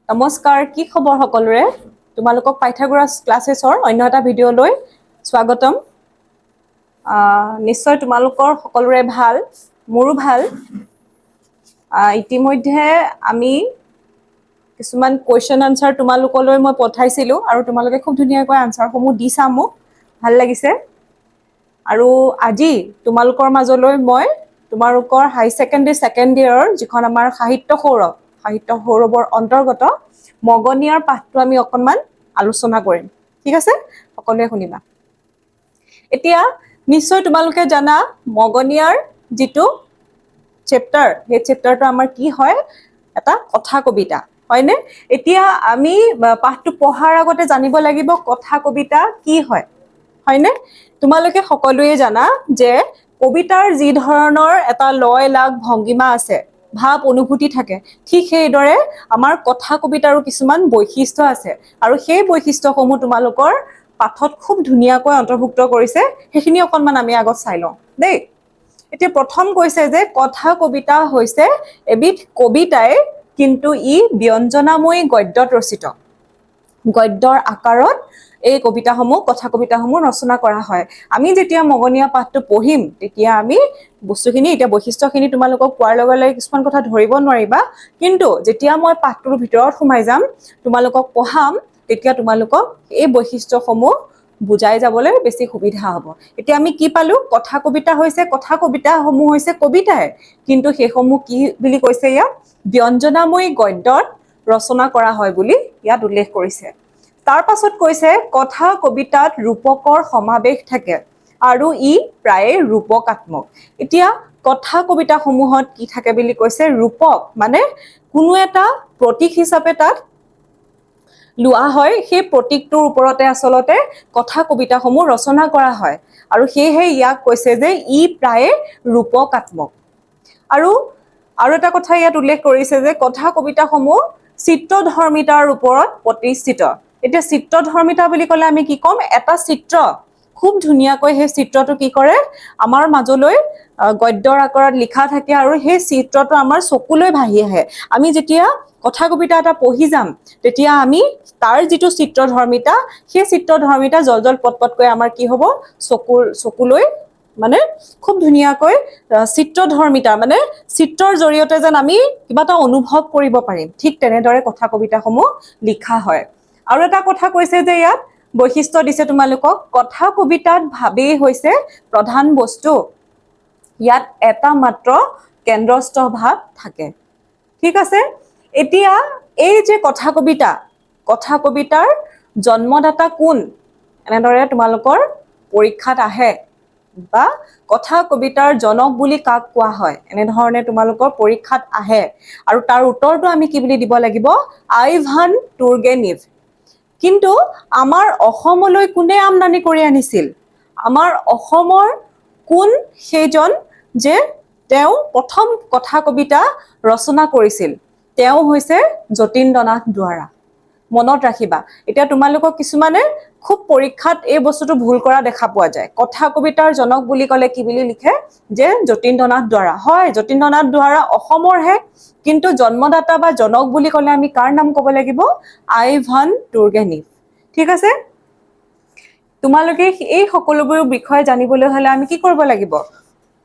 নমস্কাৰ, কি খবৰ সকলোৰে? তোমালোকক পাইথাগোৰাছ ক্লাছেছৰ অন্য এটা ভিডিঅ'লৈ স্বাগতম। নিশ্চয় তোমালোকৰ সকলোৰে ভাল, মোৰো ভাল। ইতিমধ্যে আমি কিছুমান কুৱেশ্যন আনচাৰ তোমালোকলৈ মই পঠাইছিলোঁ আৰু তোমালোকে খুব ধুনীয়াকৈ আনচাৰসমূহ দিছা মোক, ভাল লাগিছে। আৰু আজি তোমালোকৰ মাজলৈ মই তোমালোকৰ হাই ছেকেণ্ডেৰী ছেকেণ্ড ইয়েৰৰ যিখন আমাৰ সাহিত্য সৌৰভৰ অন্তৰ্গত মগনিয়াৰ পাঠটো আমি অকণমান আলোচনা কৰিম, ঠিক আছে? সকলোৱে শুনিবা। এতিয়া নিশ্চয় তোমালোকে জানা মগনিয়াৰ যিটো চেপ্টাৰ, সেই চেপ্টাৰটো আমাৰ কি হয়? এটা কথা কবিতা, হয়নে? এতিয়া আমি পাঠটো পঢ়াৰ আগতে জানিব লাগিব কথা কবিতা কি হয়, হয়নে? তোমালোকে সকলোৱে জানা যে কবিতাৰ যি ধৰণৰ এটা লয় লাগ ভংগিমা আছে, ভাৱ অনুভূতি থাকে, ঠিক সেইদৰে আমাৰ কথা কবিতাৰো কিছুমান বৈশিষ্ট্য আছে আৰু সেই বৈশিষ্ট্যসমূহ তোমালোকৰ পাঠত খুব ধুনীয়াকৈ অন্তৰ্ভুক্ত কৰিছে, সেইখিনি অকণমান আমি আগত চাই লওঁ দেই। এতিয়া প্ৰথম কৈছে যে কথা কবিতা হৈছে এবিধ কবিতাই, কিন্তু ই ব্যঞ্জনাময়ী গদ্যত ৰচিত। গদ্যৰ আকাৰত এই কবিতাসমূহ, কথা কবিতাসমূহ ৰচনা কৰা হয়। আমি যেতিয়া মগনিয়া পাঠটো পঢ়িম তেতিয়া আমি বস্তুখিনি, এতিয়া বৈশিষ্ট্যখিনি তোমালোকক কোৱাৰ লগে লগে কিছুমান কথা ধৰিব নোৱাৰিবা, কিন্তু যেতিয়া মই পাঠটোৰ ভিতৰত সোমাই যাম, তোমালোকক পঢ়াম, তেতিয়া তোমালোকক এই বৈশিষ্ট্যসমূহ বুজাই যাবলৈ বেছি সুবিধা হ'ব। এতিয়া আমি কি পালো? কথা কবিতা হৈছে, কথা কবিতাসমূহ হৈছে কবিতাই, কিন্তু সেইসমূহ কি বুলি কৈছে ইয়াত? ব্যঞ্জনাময়ী গদ্যত ৰচনা কৰা হয় বুলি ইয়াত উল্লেখ কৰিছে। তাৰ পাছত কৈছে কথা কবিতাত ৰূপকৰ সমাৱেশ থাকে আৰু ই প্ৰায়ে ৰূপকাত্মক। এতিয়া কথা কবিতাসমূহত কি থাকে বুলি কৈছে? ৰূপক, মানে কোনো এটা প্ৰতীক হিচাপে তাত লোৱা হয়, সেই প্ৰতীকটোৰ ওপৰতে আচলতে কথা কবিতাসমূহ ৰচনা কৰা হয় আৰু সেয়েহে ইয়াক কৈছে যে ই প্ৰায়ে ৰূপকাত্মক। আৰু এটা কথা ইয়াত উল্লেখ কৰিছে যে কথা কবিতাসমূহ চিত্ৰধৰ্মিতাৰ ওপৰত প্ৰতিষ্ঠিত। এতিয়া চিত্ৰধৰ্মিতা বুলি ক'লে আমি কি ক'ম? এটা চিত্ৰ খুব ধুনীয়াকৈ সেই চিত্ৰটো কি কৰে? আমাৰ মাজলৈ গদ্যৰ আকাৰত লিখা থাকে আৰু সেই চিত্ৰটো আমাৰ চকুলৈ ভাহি আহে। আমি যেতিয়া কথা কবিতা এটা পঢ়ি যাম তেতিয়া আমি তাৰ যিটো চিত্ৰধৰ্মিতা, সেই চিত্ৰধৰ্মিতা জল পটকৈ আমাৰ কি হ'ব? চকুলৈ মানে খুব ধুনীয়াকৈ চিত্ৰধৰ্মিতা, মানে চিত্ৰৰ জৰিয়তে যেন আমি কিবা এটা অনুভৱ কৰিব পাৰিম, ঠিক তেনেদৰে কথা কবিতাসমূহ লিখা হয়। আৰু এটা কথা কৈছে যে ইয়াত বৈশিষ্ট্য দিছে তোমালোকক, কথা কবিতাত ভাৱেই হৈছে প্ৰধান বস্তু, ইয়াত এটা মাত্ৰ কেন্দ্ৰস্থ ভাৱ থাকে, ঠিক আছে? এতিয়া এই যে কথা কবিতাৰ জন্মদাতা কোন? এনেদৰে তোমালোকৰ পৰীক্ষাত আহে, বা কথা কবিতাৰ জনক বুলি কাক কোৱা হয়, এনেধৰণে তোমালোকৰ পৰীক্ষাত আহে। আৰু তাৰ উত্তৰটো আমি কি বুলি দিব লাগিব? আইভান তুৰ্গেনিভ। কিন্তু আমাৰ অসমলৈ কোনে আমদানি কৰি আনিছিল? আমাৰ অসমৰ কোন সেইজন যে তেওঁ প্ৰথম কথা কবিতা ৰচনা কৰিছিল? তেওঁ হৈছে যতীন্দ্ৰনাথ দুৱৰা। মনত ৰাখিবা। এতিয়া তোমালোকক কিছুমানে খুব পৰীক্ষাত এই বস্তুটো ভুল কৰা দেখা পোৱা যায়। কথা কবিতাৰ জনক বুলি ক'লে কি বুলি লিখে? যে যতীন্দ্ৰনাথ দুৱৰা। হয়, যতীন্দ্ৰনাথ দুৱৰা অসমৰহে, কিন্তু জন্মদাতা বা জনক বুলি ক'লে আমি কাৰ নাম ক'ব লাগিব? আইভান তুৰ্গেনিভ, ঠিক আছে? তোমালোকে এই সকলোবোৰ বিষয়ে জানিবলৈ হ'লে আমি কি কৰিব লাগিব?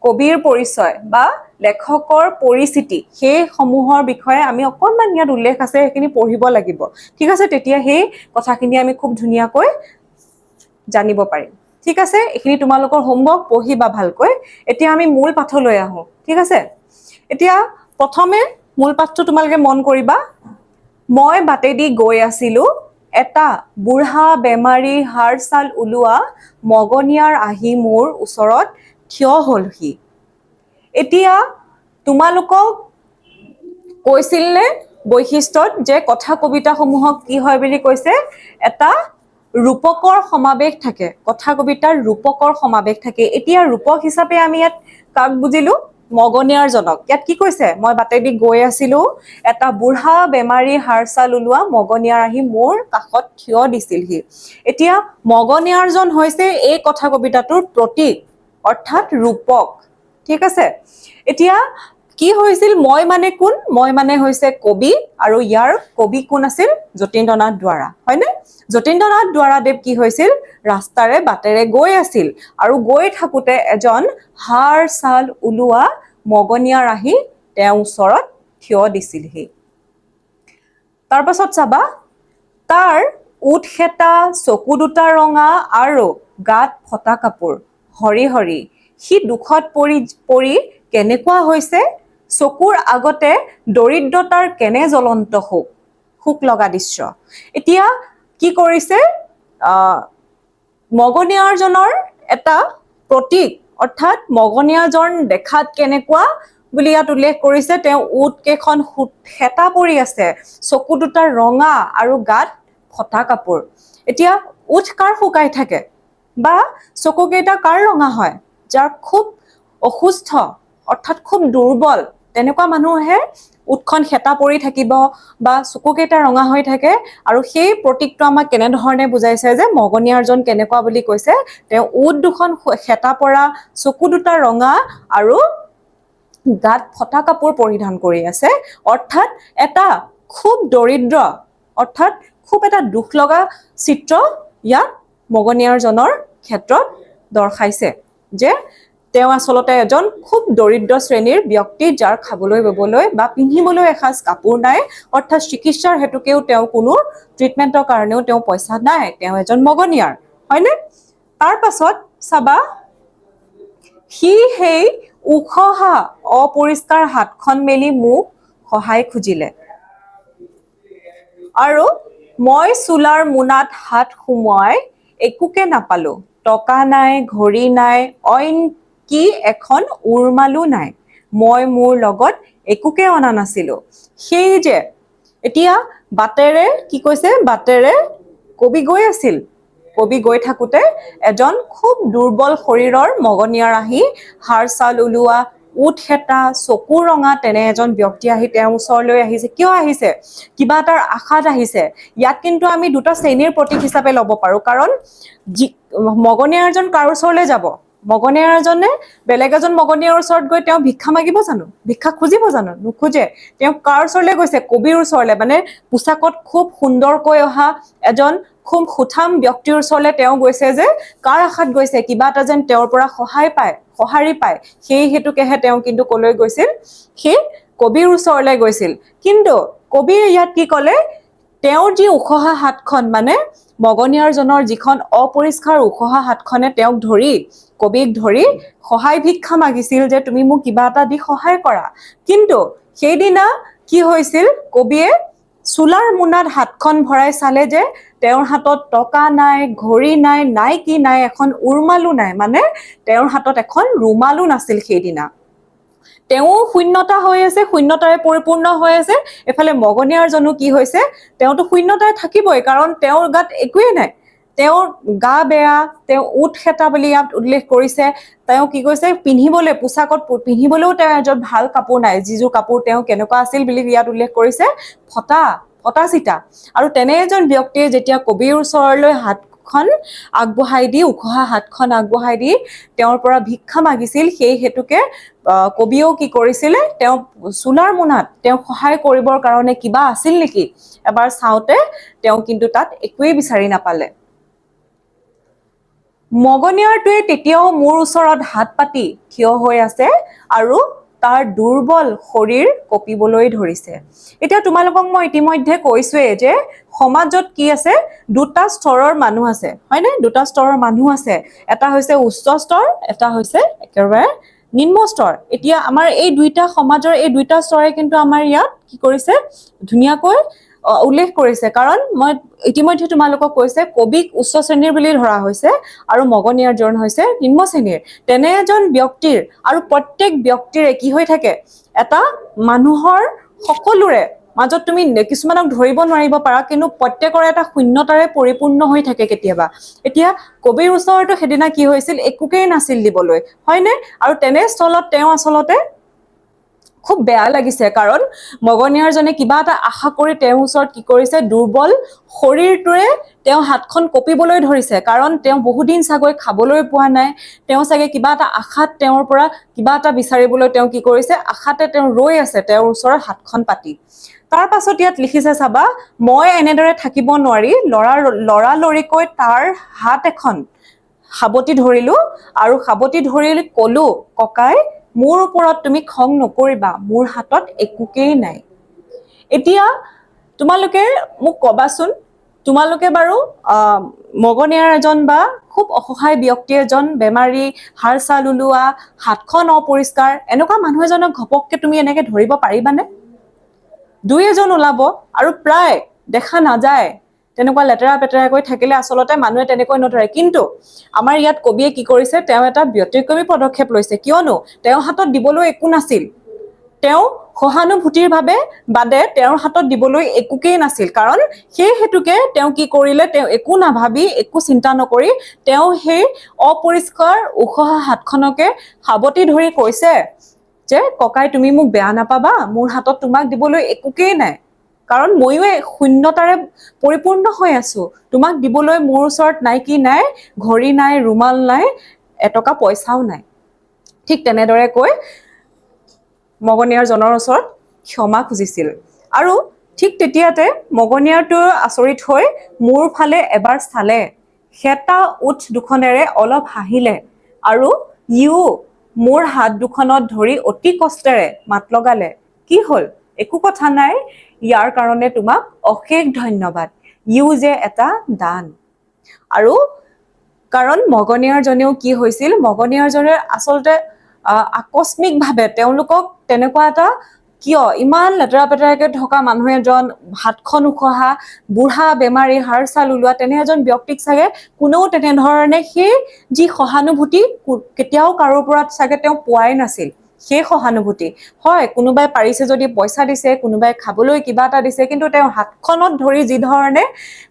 কবিৰ পৰিচয় বা লেখকৰ পৰিচিতি, সেই সমূহৰ বিষয়ে আমি অকণমান ইয়াত উল্লেখ আছে, সেইখিনি পঢ়িব লাগিব, ঠিক আছে? তেতিয়া সেই কথাখিনি আমি খুব ধুনীয়াকৈ জানিব পাৰিম, ঠিক আছে? এইখিনি তোমালোকৰ হোমৱৰ্ক, পঢ়িবা ভালকৈ। এতিয়া আমি মূল পাঠলৈ আহোঁ, ঠিক আছে? এতিয়া প্ৰথমে মূল পাঠটো তোমালোকে মন কৰিবা। মই বাটেদি গৈ আছিলো, এটা বুঢ়া বেমাৰী হাড় ছাল ওলোৱা মগনিয়াৰ আহি মোৰ ওচৰত থিয় হ'লহি। এতিয়া তোমালোকক কৈছিল নে বৈশিষ্ট্যত যে কথা কবিতাসমূহক কি হয় বুলি কৈছে? এটা ৰূপকৰ সমাৱেশ থাকে, কথা কবিতাৰ ৰূপকৰ সমাৱেশ থাকে। এতিয়া ৰূপক হিচাপে আমি ইয়াত কাক বুজিলো? মগনিয়াৰ জনক। ইয়াত কি কৈছে? মই বাটেদি গৈ আছিলো, এটা বুঢ়া বেমাৰী হাড় ছাল ওলোৱা মগনিয়াৰ আহি মোৰ কাষত থিয় দিছিলহি। এতিয়া মগনিয়াৰজন হৈছে এই কথা কবিতাটোৰ প্ৰতীক, অৰ্থাৎ ৰূপক, ঠিক আছে? এতিয়া কি হৈছিল মই মানে কোন মই মানে হৈছে কবি আৰু ইয়াৰ কবি কোন আছিল যতীন্দ্ৰনাথ দুৱৰা হয়নে যতীন্দ্ৰনাথ দুৱৰাদেৱ কি হৈছিল ৰাস্তাৰে বাটেৰে গৈ আছিল আৰু গৈ থাকোতে এজন হাড় ছাল ওলোৱা মগনিয়াৰ আহি তেওঁৰ ওচৰত থিয় দিছিলহি তাৰ পাছত চাবা তাৰ উঠ খেতা চকু দুটা ৰঙা আৰু গাত ফটা কাপোৰ হৰি হৰি সি দুখত পৰি কেনেকুৱা হৈছে চকুৰ আগতে দৰিদ্ৰতাৰ কেনে জ্বলন্ত শোক লগা দৃশ্য এতিয়া কি কৰিছে মগনিয়াৰজনৰ এটা প্ৰতীক অৰ্থাৎ মগনিয়াৰজন দেখাত কেনেকুৱা বুলি ইয়াত উল্লেখ কৰিছে তেওঁ উঠ কেইখন হেতা পৰি আছে চকু দুটা ৰঙা আৰু গাত ফটা কাপোৰ এতিয়া উঠ কাৰ শুকাই থাকে বা চকু কেইটা কাৰ ৰঙা হয় যাৰ খুব অসুস্থ অৰ্থাৎ খুব দুৰ্বল তেনেকুৱা মানুহে উঠখন হেতা পৰি থাকিব বা চকু কেইটা ৰঙা হৈ থাকে আৰু সেই প্ৰতীকটো আমাক কেনে ধৰণে বুজাইছে যে মগনিয়াৰজন কেনেকুৱা বুলি কৈছে তেওঁ উঠ দুখন হেতা পৰা চকু দুটা ৰঙা আৰু গাত ফটা কাপোৰ পৰিধান কৰি আছে অৰ্থাৎ এটা খুব দৰিদ্ৰ অৰ্থাৎ খুব এটা দুখ লগা চিত্ৰ ইয়াত মগনিয়াৰজনৰ ক্ষেত্ৰত দৰ্শাইছে যে তেওঁ আসলতে এজন খুব দৰিদ্ৰ শ্ৰেণীৰ ব্যক্তি যাৰ খাবলৈ ববলৈ বা পিন্ধিবলৈ এসাজ কাপোৰ নাই অৰ্থাৎ চিকিৎসাৰ হেতুকেও তেওঁ কোনো ট্ৰিটমেণ্টৰ কাৰণেও তেওঁ পইচা নাই তেওঁ এজন মগনিয়াৰ হয়নে তাৰ পাছত চাবা সি সেই উখহা অপৰিষ্কাৰ হাতখন মেলি মোক সহায় খুজিলে আৰু মই চুলাৰ মোনাত হাত সুমুৱাই একোকে নাপালো টকা নাই ঘড়ী নাই অইন কি এখন উৰমালো নাই মই মোৰ লগত একোকে অনা নাছিলো সেই যে এতিয়া বাটেৰে কি কৈছে বাটেৰে কবি গৈ আছিল কবি গৈ থাকোতে এজন খুব দুৰ্বল শৰীৰৰ মগনিয়াৰ আহি হাড় ছাল ওলোৱা উঠ হেতা চকু ৰঙা তেনে এজন ব্যক্তি আহি তেওঁৰ ওচৰলৈ আহিছে কিয় আহিছে কিবা এটাৰ আশাত আহিছে ইয়াত কিন্তু আমি দুটা শ্ৰেণীৰ প্ৰতীক হিচাপে ল'ব পাৰো কাৰণ মগনিয়াৰজন কাৰ ওচৰলৈ যাব মগনিয়াৰজনে বেলেগ এজন মগনিয়াৰ ওচৰত গৈ তেওঁ ভিক্ষা মাগিব জানো ভিক্ষা খুজিব জানো নুখোজে তেওঁ কাৰ ওচৰলৈ গৈছে কবিৰ ওচৰলৈ মানে পোছাকত খুব সুন্দৰকৈ অহা এজন খুব সুঠাম ব্যক্তিৰ ওচৰলৈ তেওঁ গৈছে যে কাৰ আশাত গৈছে কিবা এটা যেন তেওঁৰ পৰা সঁহাৰি পায় সেই হেতুকেহে তেওঁ কিন্তু কলৈ গৈছিল সেই কবিৰ ওচৰলৈ গৈছিল কিন্তু কবিৰ ইয়াত কি ক'লে তেওঁৰ যি উখহা হাতখন মানে মগনিয়াৰজনৰ যিখন অপৰিষ্কাৰ উখহা হাতখনে তেওঁক ধৰি কবিক ধৰি সহায় ভিক্ষা মাগিছিল যে তুমি মোক কিবা এটা দি সহায় কৰা কিন্তু সেইদিনা কি হৈছিল কবিয়ে চুলাৰ মোনাত হাতখন ভৰাই চালে যে তেওঁৰ হাতত টকা নাই ঘড়ী নাই নাই কি নাই এখন উৰমালো নাই মানে তেওঁৰ হাতত এখন ৰুমালো নাছিল সেইদিনা তেওঁ শূন্যতা হৈ আছে শূন্যতাৰে পৰিপূৰ্ণ হৈ আছে এফালে মগনিয়াৰজনো কি হৈছে তেওঁতো শূন্যতাৰে থাকিবই কাৰণ তেওঁৰ গাত একোৱেই নাই তেওঁৰ গা বেয়া তেওঁ উঠ হেতা বুলি ইয়াত উল্লেখ কৰিছে তেওঁ কি কৈছে পিন্ধিবলৈ পোছাকত পিন্ধিবলৈও তেওঁ এজন ভাল কাপোৰ নাই যিযোৰ কাপোৰ তেওঁ কেনেকুৱা আছিল বুলি ইয়াত উল্লেখ কৰিছে ফটা চিটা আৰু তেনে এজন ব্যক্তিয়ে যেতিয়া কবিৰ ওচৰলৈ হাতখন আগবঢ়াই দি উখহা হাতখন আগবঢ়াই দি তেওঁৰ পৰা ভিক্ষা মাগিছিল সেই হেতুকে কবিও কি কৰিছিলে তেওঁ চুলাৰ মোনাত তেওঁ সহায় কৰিবৰ কাৰণে কিবা আছিল নেকি এবাৰ চাওঁতে তেওঁ কিন্তু তাত একোৱেই বিচাৰি নাপালে মগনিয়াৰটোৱে তেতিয়াও মোৰ ওচৰত হাত পাতি থিয় হৈ আছে আৰু তাৰ দুৰ্বল শৰীৰ কঁপিবলৈ ধৰিছে এতিয়া তোমালোকক মই ইতিমধ্যে কৈছোৱে যে সমাজত কি আছে দুটা স্তৰৰ মানুহ আছে হয়নে দুটা স্তৰৰ মানুহ আছে এটা হৈছে উচ্চ স্তৰ এটা হৈছে একেবাৰে নিম্ন স্তৰ এতিয়া আমাৰ এই দুইটা সমাজৰ এই দুইটা স্তৰে কিন্তু আমাৰ ইয়াত কি কৰিছে ধুনীয়াকৈ উল্লেখ কৰিছে কাৰণ মই ইতিমধ্যে তোমালোকক কৈছে কবিক উচ্চ শ্ৰেণীৰ বুলি ধৰা হৈছে আৰু মগনিয়াৰজন হৈছে নিম্ন শ্ৰেণীৰ তেনে এজন ব্যক্তিৰ আৰু প্ৰত্যেক ব্যক্তিৰে কি হৈ থাকে এটা মানুহৰ সকলোৰে মাজত তুমি কিছুমানক ধৰিব নোৱাৰিব পাৰা কিন্তু প্ৰত্যেকৰে এটা শূন্যতাৰে পৰিপূৰ্ণ হৈ থাকে কেতিয়াবা এতিয়া কবিৰ ওচৰতো সেদিনা কি হৈছিল একোকেই নাছিল দিবলৈ হয়নে আৰু তেনে স্থলত তেওঁ আচলতে খুব বেয়া লাগিছে কাৰণ মগনিয়াৰজনে কিবা এটা আশা কৰি তেওঁৰ ওচৰত কি কৰিছে দুৰ্বল শৰীৰটোৱে তেওঁ হাতখন কঁপিবলৈ ধৰিছে কাৰণ তেওঁ বহুদিন চাগৈ খাবলৈ পোৱা নাই তেওঁ চাগে কিবা এটা আশাত তেওঁৰ পৰা কিবা এটা বিচাৰিবলৈ তেওঁ কি কৰিছে আশাতে তেওঁ ৰৈ আছে তেওঁৰ ওচৰত হাতখন পাতি তাৰ পাছত ইয়াত লিখিছে চাবা মই এনেদৰে থাকিব নোৱাৰি লৰালৰিকৈ তাৰ হাত এখন সাবতি ধৰিলো আৰু সাবতি ধৰি কলো ককাই মোৰ ওপৰত তুমি খং নকৰিবা মোৰ হাতত একোকেই নাই এতিয়া তোমালোকে মোক কবাচোন তোমালোকে বাৰু মগনিয়াৰ এজন বা খুব অসহায় ব্যক্তি এজন বেমাৰী হাড় ছাল ওলোৱা হাতখন অপৰিষ্কাৰ এনেকুৱা মানুহ এজনক ঘপককে তুমি এনেকে ধৰিব পাৰিবানে দুই এজন ওলাব আৰু প্ৰায় দেখা নাযায় তেনেকুৱা লেতেৰা পেতেৰাকৈ থাকিলে আচলতে মানুহে তেনেকৈ নধৰে কিন্তু আমাৰ ইয়াত কবিয়ে কি কৰিছে তেওঁ এটা ব্যতিক্ৰমী পদক্ষেপ লৈছে কিয়নো তেওঁ হাতত দিবলৈ একো নাছিল তেওঁ সহানুভূতিৰ বাবে বাদে তেওঁৰ হাতত দিবলৈ একোকেই নাছিল কাৰণ সেই হেতুকে তেওঁ কি কৰিলে তেওঁ একো নাভাবি একো চিন্তা নকৰি তেওঁ সেই অপৰিষ্কাৰ উখহা হাতখনকে সাবতি ধৰি কৈছে যে ককাই তুমি মোক বেয়া নাপাবা মোৰ হাতত তোমাক দিবলৈ একোকেই নাই কাৰণ ময়ো শূন্যতাৰে পৰিপূৰ্ণ হৈ আছো তোমাক দিবলৈ মোৰ ওচৰত নাই কি নাই ঘড়ী নাই ৰুমাল নাই এটকা পইচাও নাই ঠিক তেনেদৰে কৈ মগনিয়াৰ জনৰ ওচৰত ক্ষমা খুজিছিল আৰু ঠিক তেতিয়াতে মগনিয়াৰটো আচৰিত হৈ মোৰ ফালে এবাৰ চালে হেতা উঠ দুখনেৰে অলপ হাঁহিলে আৰু ইউ মোৰ হাত দুখনত ধৰি অতি কষ্টেৰে মাত লগালে কি হল একো কথা নাই ইয়াৰ কাৰণে তোমাক অশেষ ধন্যবাদ ইউ যে এটা দান আৰু কাৰণ মগনিয়াৰজনেও কি হৈছিল মগনিয়াৰজনে আচলতে আকস্মিকভাৱে তেওঁলোকক তেনেকুৱা এটা কিয় ইমান লেতেৰা পেতেৰাকে থকা মানুহ এজন হাতখন উখহা বুঢ়া বেমাৰী হাড় ছাল ওলোৱা তেনে এজন ব্যক্তিক চাগে কোনেও তেনেধৰণে সেই যি সহানুভূতি কেতিয়াও কাৰো পৰা চাগে তেওঁ পোৱাই নাছিল সেই সহানুভূতি হয় কোনোবাই পাৰিছে যদি পইচা দিছে কোনোবাই খাবলৈ কিবা এটা দিছে কিন্তু তেওঁ হাতখনত ধৰি যি ধৰণে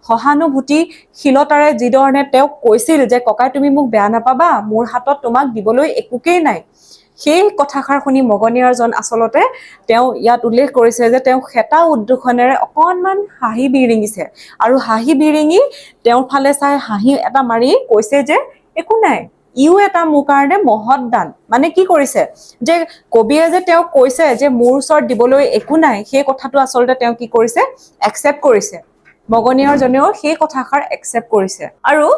সহানুভূতিশীলতাৰে যি ধৰণে তেওঁক কৈছিল যে ককাই তুমি মোক বেয়া নাপাবা মোৰ হাতত তোমাক দিবলৈ একোকেই নাই সেই কথাষাৰ শুনি মগনিয়াৰজন আচলতে তেওঁ ইয়াত উল্লেখ কৰিছে যে তেওঁ হেতা উদ্দোষণেৰে অকণমান হাঁহি বিৰিঙিছে আৰু হাঁহি বিৰিঙি তেওঁৰ ফালে চাই হাঁহি এটা মাৰি কৈছে যে একো নাই ইও এটা মোৰ কাৰণে মহৎ দান মানে কি কৰিছে যে কবিয়ে যে তেওঁ কৈছে যে মোৰ ওচৰত দিবলৈ একো নাই সেই কথাটো আচলতে তেওঁ কি কৰিছে একচেপ্ট কৰিছে মগনিয়াৰজনেও সেই কথাষাৰ একচেপ্ট কৰিছে আৰু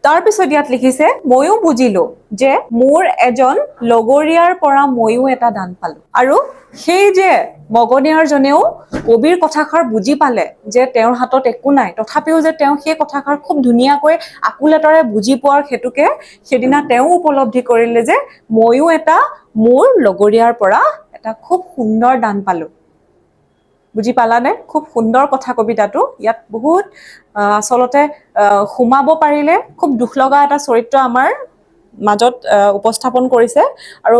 তাৰ পিছত ইয়াত লিখিছে ময়ো বুজিলো যে মোৰ এজন লগৰীয়াৰ পৰা ময়ো এটা দান পালো আৰু সেই যে মগনিয়াৰজনেও কবিৰ কথাষাৰ বুজি পালে যে তেওঁৰ হাতত একো নাই তথাপিও যে তেওঁ সেই কথাষাৰ খুব ধুনীয়াকৈ আকুলেতৰে বুজি পোৱাৰ হেতুকে সেদিনা তেওঁ উপলব্ধি কৰিলে যে ময়ো এটা মোৰ লগৰীয়াৰ পৰা এটা খুব সুন্দৰ দান পালো বুজি পালানে খুব সুন্দৰ কথা কবিতাটো ইয়াত বহুত আচলতে সুমাব পাৰিলে খুব দুখ লগা এটা চৰিত্ৰ আমাৰ মাজত উপস্থাপন কৰিছে আৰু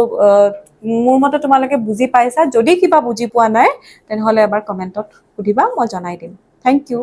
মোৰ মতে তোমালোকে বুজি পাইছা যদি কিবা বুজি পোৱা নাই তেনেহলে এবাৰ কমেন্টত সুধিবা মই জনাই দিম থ্যাংক ইউ